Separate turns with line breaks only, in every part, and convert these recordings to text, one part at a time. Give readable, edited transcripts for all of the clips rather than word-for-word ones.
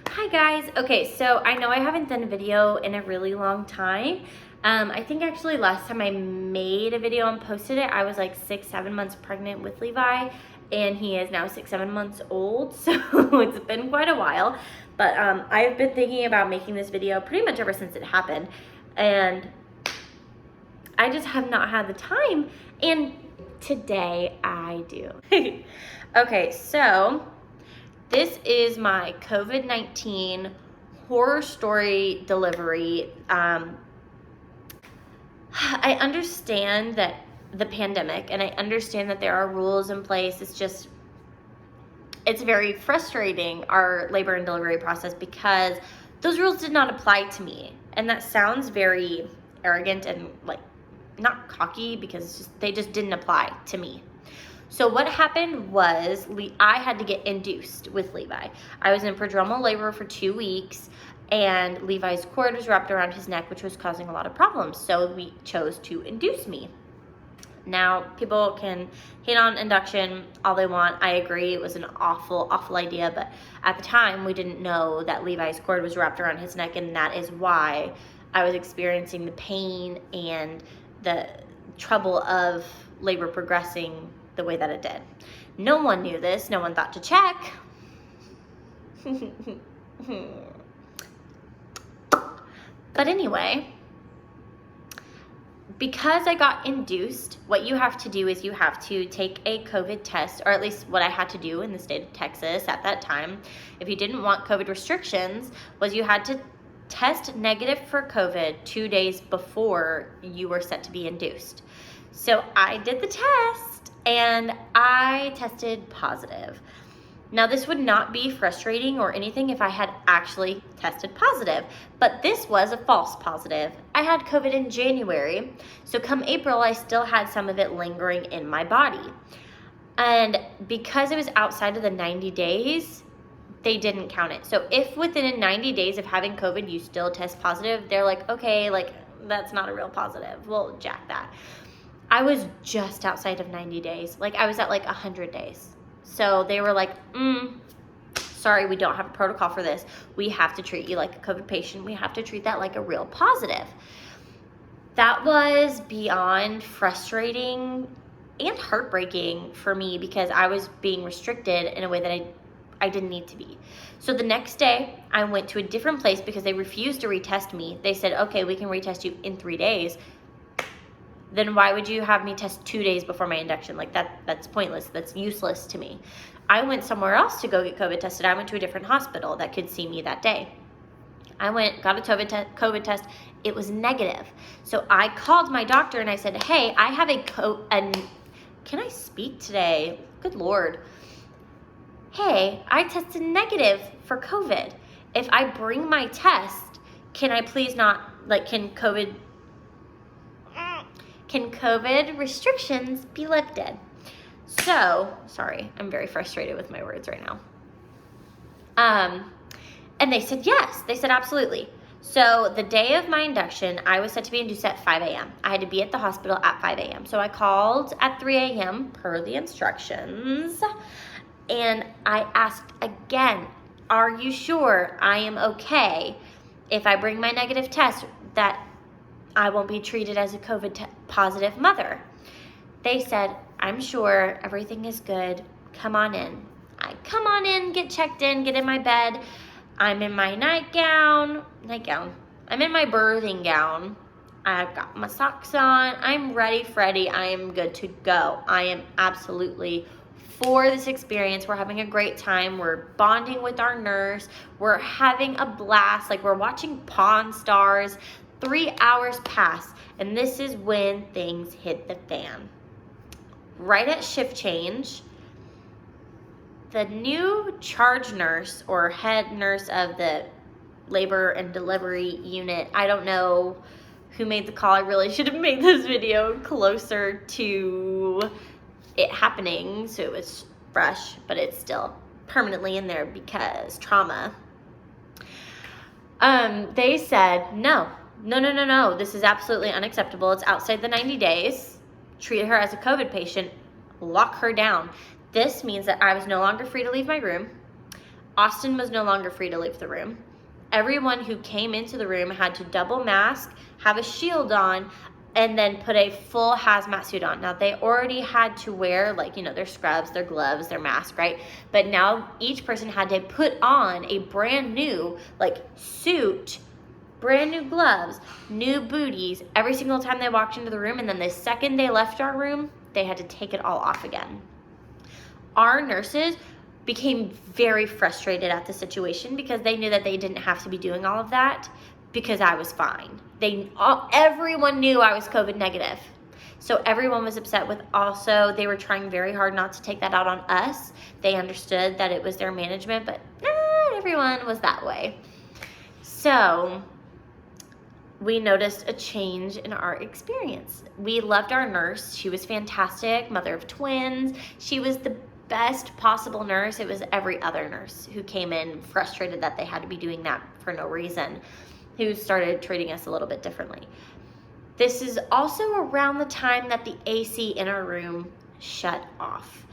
Hi guys. Okay, so I know I haven't done a video in a really long time. I think actually last time I made a video and posted it, I was like 6-7 months pregnant with Levi, and he is now 6-7 months old, so it's been quite a while. But I've been thinking about making this video pretty much ever since it happened, and I just have not had the time, and today I do. Okay, so this is my COVID-19 horror story delivery. I understand that the pandemic, and I understand that there are rules in place. It's very frustrating, our labor and delivery process, because those rules did not apply to me. And that sounds very arrogant and like not cocky, because they just didn't apply to me. So what happened was I had to get induced with Levi. I was in prodromal labor for 2 weeks, and Levi's cord was wrapped around his neck, which was causing a lot of problems. So we chose to induce me. Now, people can hate on induction all they want. I agree, it was an awful, awful idea, but at the time we didn't know that Levi's cord was wrapped around his neck, and that is why I was experiencing the pain and the trouble of labor progressing the way that it did. No one knew this. No one thought to check. But anyway, because I got induced, what you have to do is you have to take a COVID test, or at least what I had to do in the state of Texas at that time, if you didn't want COVID restrictions, was you had to test negative for COVID 2 days before you were set to be induced. So I did the test, and I tested positive. Now, this would not be frustrating or anything if I had actually tested positive, but this was a false positive. I had COVID in January, so come April, I still had some of it lingering in my body. And because it was outside of the 90 days, they didn't count it. So if within 90 days of having COVID, you still test positive, they're like, okay, like that's not a real positive. We'll jack that. I was just outside of 90 days. Like I was at like 100 days. So they were like, sorry, we don't have a protocol for this. We have to treat you like a COVID patient. We have to treat that like a real positive. That was beyond frustrating and heartbreaking for me, because I was being restricted in a way that I didn't need to be. So the next day I went to a different place because they refused to retest me. They said, okay, we can retest you in 3 days. Then why would you have me test 2 days before my induction? Like that's pointless. That's useless to me. I went somewhere else to go get COVID tested. I went to a different hospital that could see me that day. I got a COVID test. It was negative. So I called my doctor and I said, hey, I have can I speak today? Good Lord. Hey, I tested negative for COVID. If I bring my test, can I please not, like, can COVID restrictions be lifted? So, sorry, I'm very frustrated with my words right now. And they said yes. They said absolutely. So the day of my induction, I was set to be induced at 5 a.m. I had to be at the hospital at 5 a.m. So I called at 3 a.m. per the instructions, and I asked again, are you sure I am okay if I bring my negative test, that I won't be treated as a COVID positive mother? They said, I'm sure, everything is good. Come on in. I come on in, get checked in, get in my bed. I'm in my nightgown. I'm in my birthing gown. I've got my socks on. I'm ready, Freddy. I am good to go. I am absolutely for this experience. We're having a great time. We're bonding with our nurse. We're having a blast. Like, we're watching Pawn Stars. 3 hours pass, and this is when things hit the fan. Right at shift change, the new charge nurse, or head nurse of the labor and delivery unit, I don't know who made the call. I really should have made this video closer to it happening so it was fresh, but it's still permanently in there because trauma. They said, no, this is absolutely unacceptable. It's outside the 90 days. Treat her as a COVID patient. Lock her down. This means that I was no longer free to leave my room. Austin was no longer free to leave the room. Everyone who came into the room had to double mask, have a shield on, and then put a full hazmat suit on. Now, they already had to wear, like, their scrubs, their gloves, their mask, right? But now each person had to put on a brand new, like, suit, brand new gloves, new booties every single time they walked into the room. And then the second they left our room, they had to take it all off again. Our nurses became very frustrated at the situation because they knew that they didn't have to be doing all of that because I was fine. Everyone knew I was COVID negative. So everyone was upset with, also, they were trying very hard not to take that out on us. They understood that it was their management, but not everyone was that way. So we noticed a change in our experience. We loved our nurse. She was fantastic, mother of twins. She was the best possible nurse. It was every other nurse who came in frustrated that they had to be doing that for no reason, who started treating us a little bit differently. This is also around the time that the AC in our room shut off.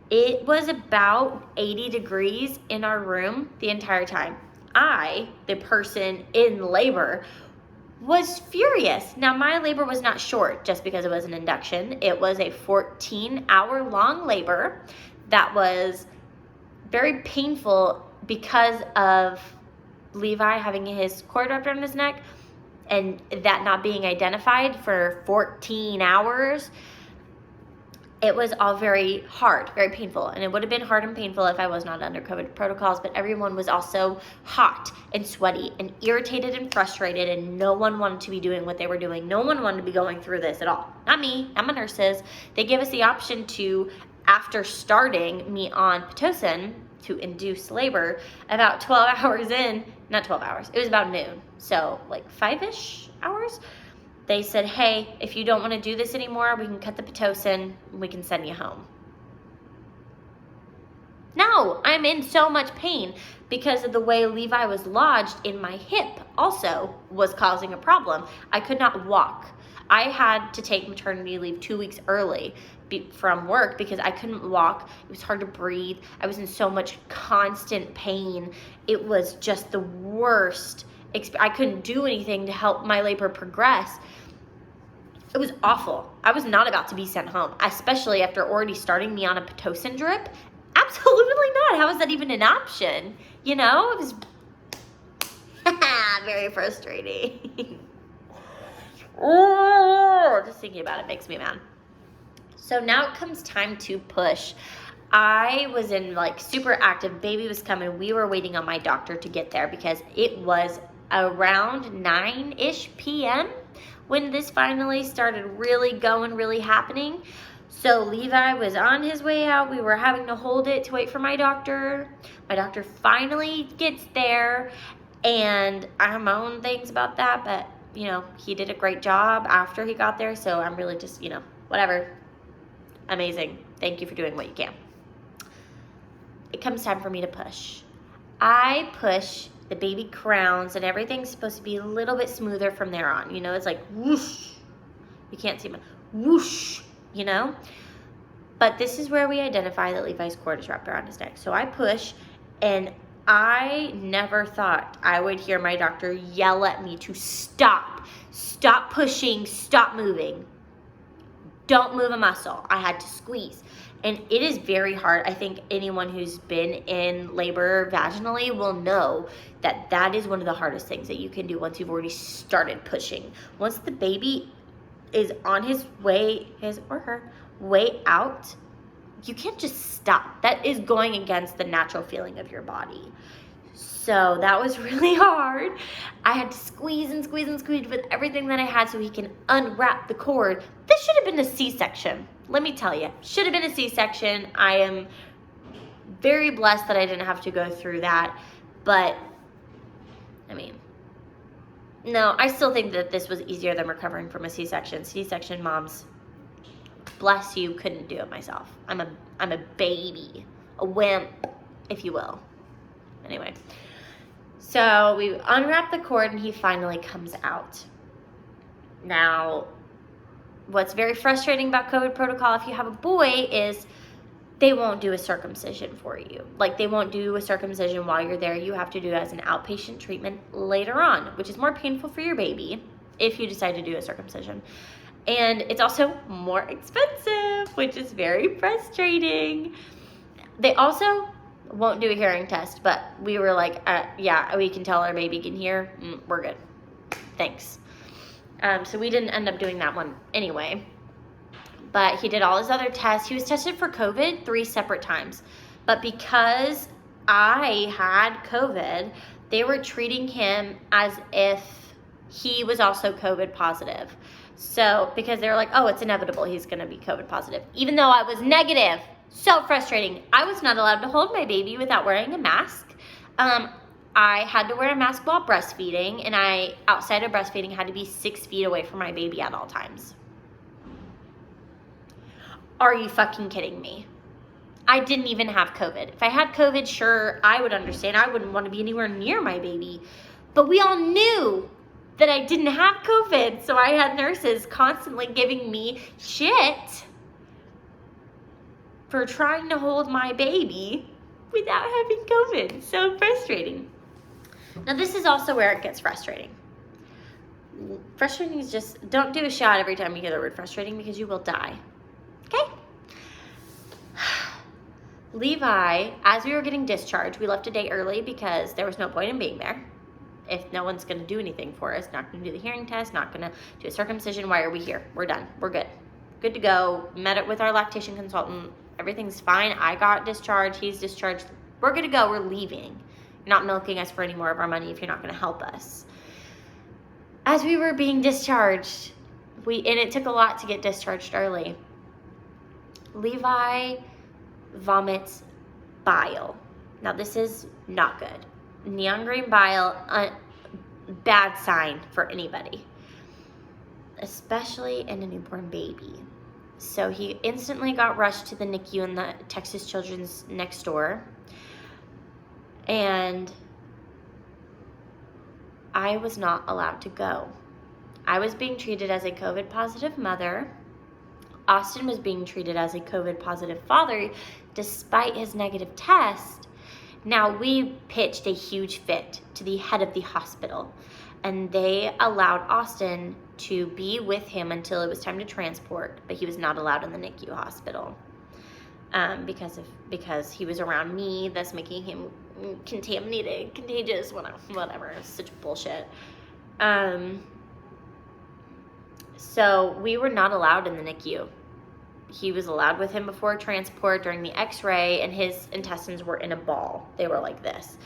It was about 80 degrees in our room the entire time. I, the person in labor, was furious. Now, my labor was not short just because it was an induction. It was a 14-hour-long labor that was very painful because of Levi having his cord wrapped around his neck and that not being identified for 14 hours. It was all very hard, very painful. And it would have been hard and painful if I was not under COVID protocols, but everyone was also hot and sweaty and irritated and frustrated, and no one wanted to be doing what they were doing. No one wanted to be going through this at all. Not me, not my nurses. They gave us the option to, after starting me on Pitocin to induce labor, about 12 hours in, not 12 hours, it was about noon. So like 5-ish hours. They said, hey, if you don't want to do this anymore, we can cut the Pitocin and we can send you home. No, I'm in so much pain because of the way Levi was lodged in my hip also was causing a problem. I could not walk. I had to take maternity leave 2 weeks early from work because I couldn't walk. It was hard to breathe. I was in so much constant pain. It was just the worst. I couldn't do anything to help my labor progress. It was awful. I was not about to be sent home, especially after already starting me on a Pitocin drip. Absolutely not. How is that even an option? It was very frustrating. Oh, just thinking about it makes me mad. So now it comes time to push. I was in super active. Baby was coming. We were waiting on my doctor to get there because it was around 9-ish p.m. when this finally started really going, really happening. So Levi was on his way out. We were having to hold it to wait for my doctor. My doctor finally gets there, and I have my own things about that, but he did a great job after he got there. So I'm really just, whatever. Amazing. Thank you for doing what you can. It comes time for me to push. I push. The baby crowns and everything's supposed to be a little bit smoother from there on. It's like whoosh. You can't see my whoosh, But this is where we identify that Levi's cord is wrapped around his neck. So I push, and I never thought I would hear my doctor yell at me to stop pushing, stop moving. Don't move a muscle. I had to squeeze. And it is very hard. I think anyone who's been in labor vaginally will know that that is one of the hardest things that you can do once you've already started pushing. Once the baby is on his or her way out, you can't just stop. That is going against the natural feeling of your body. So that was really hard. I had to squeeze and squeeze and squeeze with everything that I had so he can unwrap the cord. This should have been a C-section. Let me tell you, should have been a C-section. I am very blessed that I didn't have to go through that. But, no, I still think that this was easier than recovering from a C-section. C-section moms, bless you, couldn't do it myself. I'm a baby, a wimp, if you will. Anyway, so we unwrap the cord and he finally comes out. Now, what's very frustrating about COVID protocol if you have a boy is they won't do a circumcision for you. Like, they won't do a circumcision while you're there. You have to do it as an outpatient treatment later on, which is more painful for your baby if you decide to do a circumcision. And it's also more expensive, which is very frustrating. They also won't do a hearing test, but we were like, yeah, we can tell our baby can hear. We're good. Thanks. So we didn't end up doing that one anyway. But he did all his other tests. He was tested for COVID 3 separate times. But because I had COVID, they were treating him as if he was also COVID positive. So, because they were like, oh, it's inevitable he's going to be COVID positive. Even though I was negative. So frustrating. I was not allowed to hold my baby without wearing a mask. I had to wear a mask while breastfeeding, and I, outside of breastfeeding, had to be 6 feet away from my baby at all times. Are you fucking kidding me? I didn't even have COVID. If I had COVID, sure, I would understand. I wouldn't want to be anywhere near my baby. But we all knew that I didn't have COVID, so I had nurses constantly giving me shit for trying to hold my baby without having COVID. So frustrating. Now, this is also where it gets frustrating. Frustrating is just, don't do a shot every time you hear the word frustrating, because you will die. Okay? Levi, as we were getting discharged, we left a day early because there was no point in being there. If no one's going to do anything for us, not going to do the hearing test, not going to do a circumcision, why are we here? We're done. We're good. Good to go. Met it with our lactation consultant. Everything's fine. I got discharged. He's discharged. We're good to go. We're leaving. You're not milking us for any more of our money if you're not going to help us. As we were being discharged, and it took a lot to get discharged early, Levi vomits bile. Now, this is not good. Neon green bile, bad sign for anybody, especially in a newborn baby. So he instantly got rushed to the NICU in the Texas Children's next door. And I was not allowed to go. I was being treated as a COVID positive mother. Austin was being treated as a COVID positive father despite his negative test. Now, we pitched a huge fit to the head of the hospital, and they allowed Austin to be with him until it was time to transport, but he was not allowed in the NICU hospital because he was around me, thus making him contaminated, contagious, whatever. It's such bullshit. So we were not allowed in the NICU. He was allowed with him before transport during the x-ray, and his intestines were in a ball. They were like this,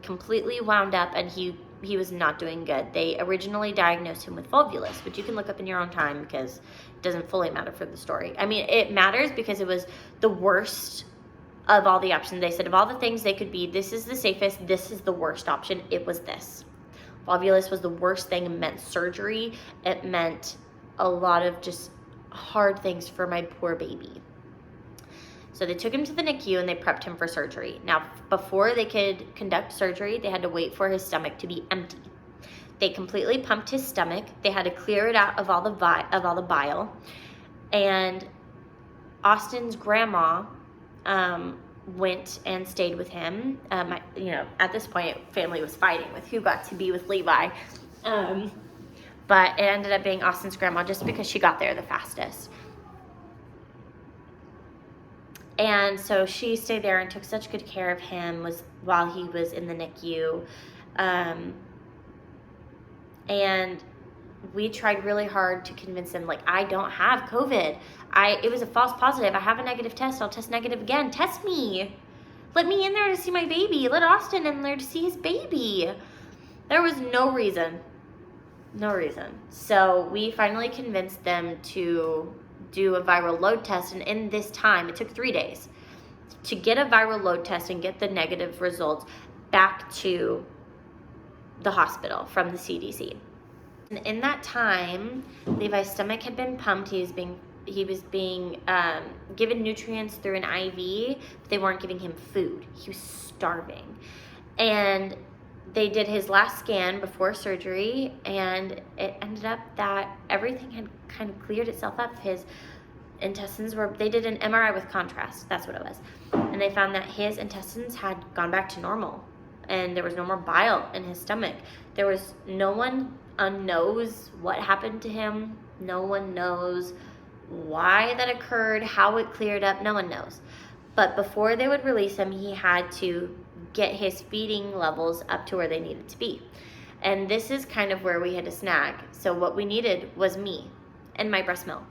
completely wound up, and he was not doing good. They originally diagnosed him with volvulus, which you can look up in your own time because it doesn't fully matter for the story. I mean, it matters because it was the worst of all the options. They said of all the things they could be, this is the safest, this is the worst option. It was this. Volvulus was the worst thing. It meant surgery. It meant a lot of just hard things for my poor baby. So they took him to the NICU and they prepped him for surgery. Now, before they could conduct surgery, they had to wait for his stomach to be empty. They completely pumped his stomach. They had to clear it out of all the bile. And Austin's grandma went and stayed with him. At this point, family was fighting with who got to be with Levi. But it ended up being Austin's grandma just because she got there the fastest. And so she stayed there and took such good care of him while he was in the NICU. And we tried really hard to convince him, like, I don't have COVID. It was a false positive. I have a negative test. I'll test negative again. Test me. Let me in there to see my baby. Let Austin in there to see his baby. There was no reason. No reason. So we finally convinced them to do a viral load test. And in this time, it took 3 days to get a viral load test and get the negative results back to the hospital from the CDC. And in that time, Levi's stomach had been pumped. He was being given nutrients through an IV, but they weren't giving him food. He was starving. And they did his last scan before surgery, and it ended up that everything had kind of cleared itself up. intestines they did an MRI with contrast. That's what it was. And they found that his intestines had gone back to normal. And there was no more bile in his stomach. No one knows what happened to him. No one knows why that occurred, how it cleared up. No one knows. But before they would release him, he had to get his feeding levels up to where they needed to be. And this is kind of where we had to snag. So what we needed was me and my breast milk.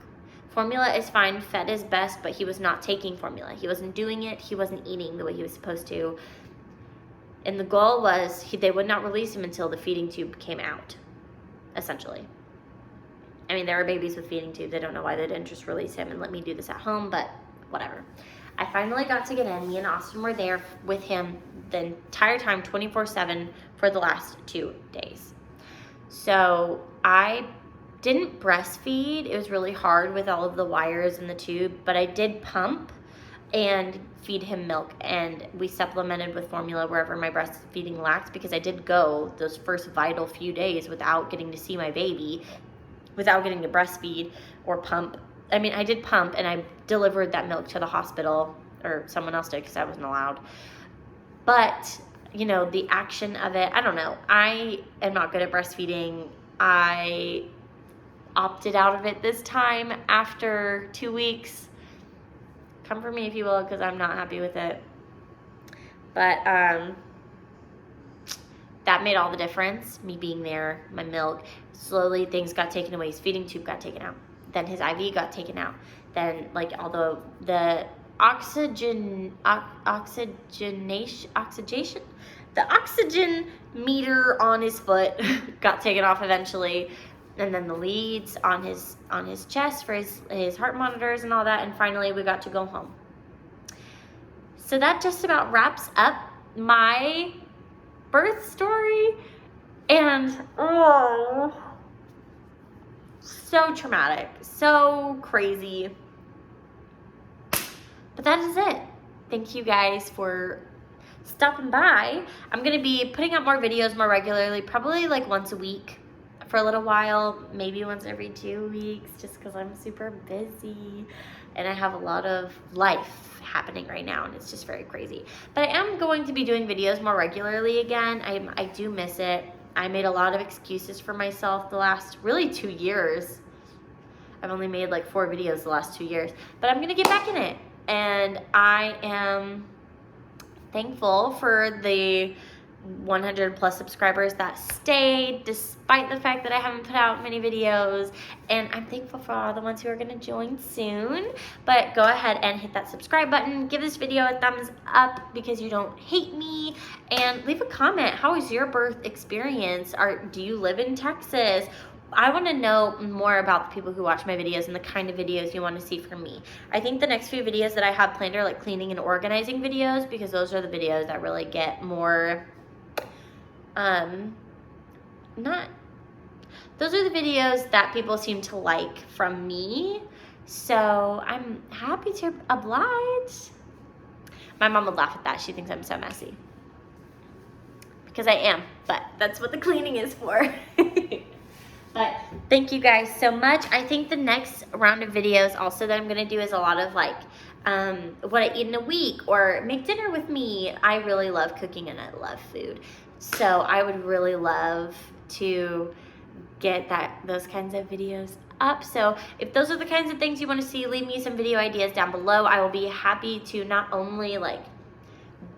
Formula is fine, fed is best, but he was not taking formula. He wasn't doing it. He wasn't eating the way he was supposed to. And the goal was they would not release him until the feeding tube came out, essentially. I mean, there are babies with feeding tubes. I don't know why they didn't just release him and let me do this at home, but whatever. I finally got to get in. Me and Austin were there with him the entire time, 24/7, for the last 2 days. So I didn't breastfeed. It was really hard with all of the wires in the tube, but I did pump and feed him milk, and we supplemented with formula wherever my breastfeeding lacked, because I did go those first vital few days without getting to see my baby, without getting to breastfeed or pump. I mean, I did pump, and I delivered that milk to the hospital, or someone else did because I wasn't allowed. But, you know, the action of it, I don't know. I am not good at breastfeeding. I opted out of it this time after 2 weeks. Come for me if you will, because I'm not happy with it. But that made all the difference, me being there, my milk. Slowly things got taken away. His feeding tube got taken out. Then his IV got taken out. Then, like, although the oxygen meter on his foot got taken off eventually, and then the leads on his chest for his heart monitors and all that, and finally we got to go home. So that just about wraps up my birth story, and so traumatic, so crazy. But that is it. Thank you guys for stopping by. I'm going to be putting out more videos more regularly, probably like once a week for a little while, maybe once every 2 weeks, just because I'm super busy and I have a lot of life happening right now, and it's just very crazy. But I am going to be doing videos more regularly again. I do miss it. I made a lot of excuses for myself the last really 2 years. I've only made like 4 videos the last 2 years, but I'm going to get back in it. And I am thankful for the 100 plus subscribers that stayed despite the fact that I haven't put out many videos, and I'm thankful for all the ones who are going to join soon. But go ahead and hit that subscribe button, give this video a thumbs up because you don't hate me, and leave a comment. How was your birth experience? Do you live in Texas? I want to know more about the people who watch my videos and the kind of videos you want to see from me. I think the next few videos that I have planned are like cleaning and organizing videos, because those are the videos that really get more those are the videos that people seem to like from me, so I'm happy to oblige. My mom would laugh at that. She thinks I'm so messy, because I am, but that's what the cleaning is for. But thank you guys so much. I think the next round of videos also that I'm going to do is a lot of like what I eat in a week, or make dinner with me. I really love cooking and I love food. So I would really love to get those kinds of videos up. So if those are the kinds of things you want to see, leave me some video ideas down below. I will be happy to not only like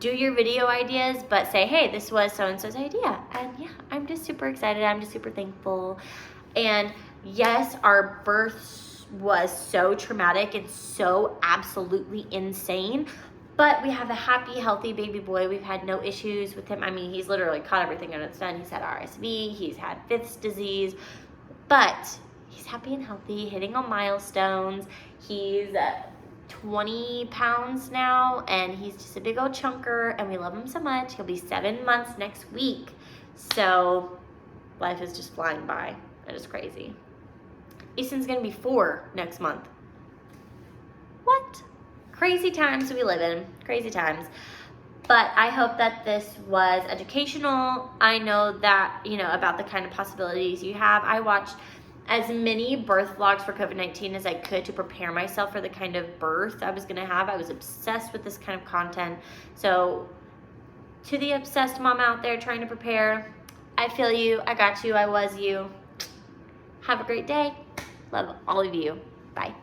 do your video ideas, but say, hey, this was so-and-so's idea. And yeah, I'm just super excited. I'm just super thankful. And yes, our birth was so traumatic and so absolutely insane, but we have a happy, healthy baby boy. We've had no issues with him. I mean, he's literally caught everything under the sun. He's had RSV, he's had Fifth's disease, but he's happy and healthy, hitting all milestones. He's 20 pounds now, and he's just a big old chunker, and we love him so much. He'll be 7 months next week. So life is just flying by. That is crazy. Easton's gonna be 4 next month. What? Crazy times we live in. Crazy times. But I hope that this was educational. I know that, you know, about the kind of possibilities you have. I watched as many birth vlogs for COVID-19 as I could to prepare myself for the kind of birth I was gonna have. I was obsessed with this kind of content. So to the obsessed mom out there trying to prepare, I feel you, I got you, I was you. Have a great day. Love all of you. Bye.